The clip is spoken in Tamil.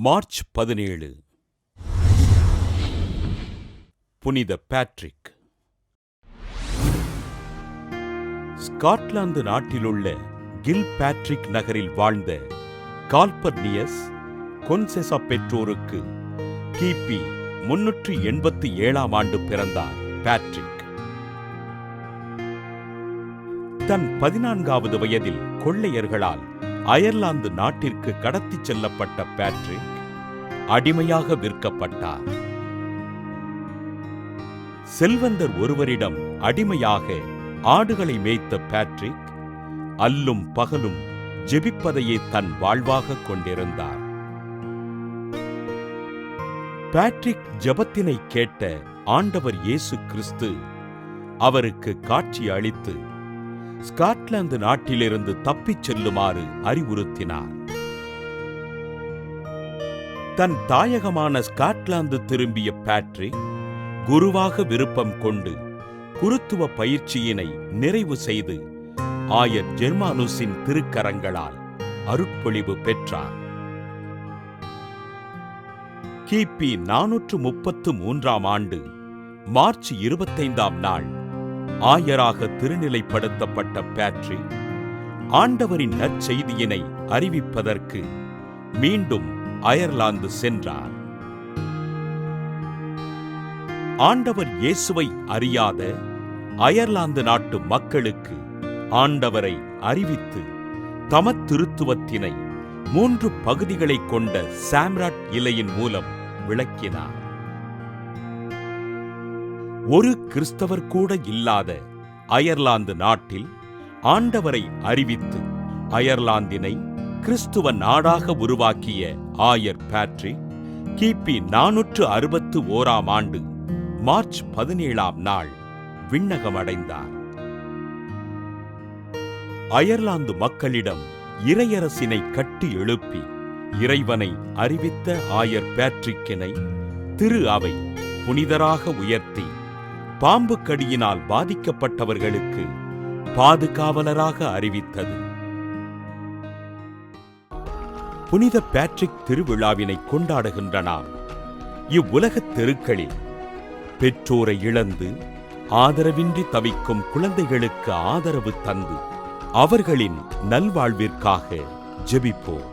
மார்ச் 17 புனித பேட்ரிக். ஸ்காட்லாந்து நாட்டிலுள்ள கில்பேட்ரிக் நகரில் வாழ்ந்த கால்பர்னியஸ் கொன்செசா பெற்றோருக்கு கிபி 387 ஆண்டு பிறந்தார் பேட்ரிக். தன் 14வது வயதில் கொள்ளையர்களால் அயர்லாந்து நாட்டிற்கு கடத்திச் செல்லப்பட்ட பேட்ரிக் அடிமையாக விற்கப்பட்டார். செல்வந்தர் ஒருவரிடம் அடிமையாக ஆடுகளை மேய்த்த பேட்ரிக் அல்லும் பகலும் ஜெபிப்பதையே தன் வாழ்வாக கொண்டிருந்தார். பேட்ரிக் ஜெபத்தினை கேட்ட ஆண்டவர் இயேசு கிறிஸ்து அவருக்கு காட்சி அளித்து ஸ்காட்லாந்து நாட்டிலிருந்து தப்பிச் செல்லுமாறு அறிவுறுத்தினார். தன் தாயகமான ஸ்காட்லாந்து திரும்பிய பேட்ரிக் குருவாக விருப்பம் கொண்டு குருத்துவ பயிற்சியினை நிறைவு செய்து ஆயர் ஜெர்மானுஸின் திருக்கரங்களால் அருட்பொழிவு பெற்றார். கிபி 433 ஆண்டு மார்ச் 25 நாள் ஆயராக திருநிலைப்படுத்தப்பட்ட பேட்ரிக் ஆண்டவரின் நற்செய்தியினை அறிவிப்பதற்கு மீண்டும் அயர்லாந்து சென்றார். ஆண்டவர் இயேசுவை அறியாத அயர்லாந்து நாட்டு மக்களுக்கு ஆண்டவரை அறிவித்து தமத்திருத்துவத்தினை 3 பகுதிகளைக் கொண்ட சாம்ராட் இலையின் மூலம் விளக்கினார். ஒரு கிறிஸ்தவர் கூட இல்லாத அயர்லாந்து நாட்டில் ஆண்டவரை அறிவித்து அயர்லாந்தினை கிறிஸ்துவ நாடாக உருவாக்கிய ஆயர் பேட்ரிக் கிபி 461 ஆண்டு மார்ச் 17 நாள் விண்ணகமடைந்தார். அயர்லாந்து மக்களிடம் இறையரசினை கட்டி எழுப்பி இறைவனை அறிவித்த ஆயர் பேட்ரிக்கினை திரு அவை புனிதராக உயர்த்தி பாம்பு கடியினால் பாதிக்கப்பட்டவர்களுக்கு பாதுகாவலராக அறிவித்தது. புனித பேட்ரிக் திருவிழாவினை கொண்டாடுகின்ற நாம் இவ்வுலகத் தெருக்களில் பெற்றோரை இழந்து ஆதரவின்றி தவிக்கும் குழந்தைகளுக்கு ஆதரவு தந்து அவர்களின் நல்வாழ்விற்காக ஜெபிப்போம்.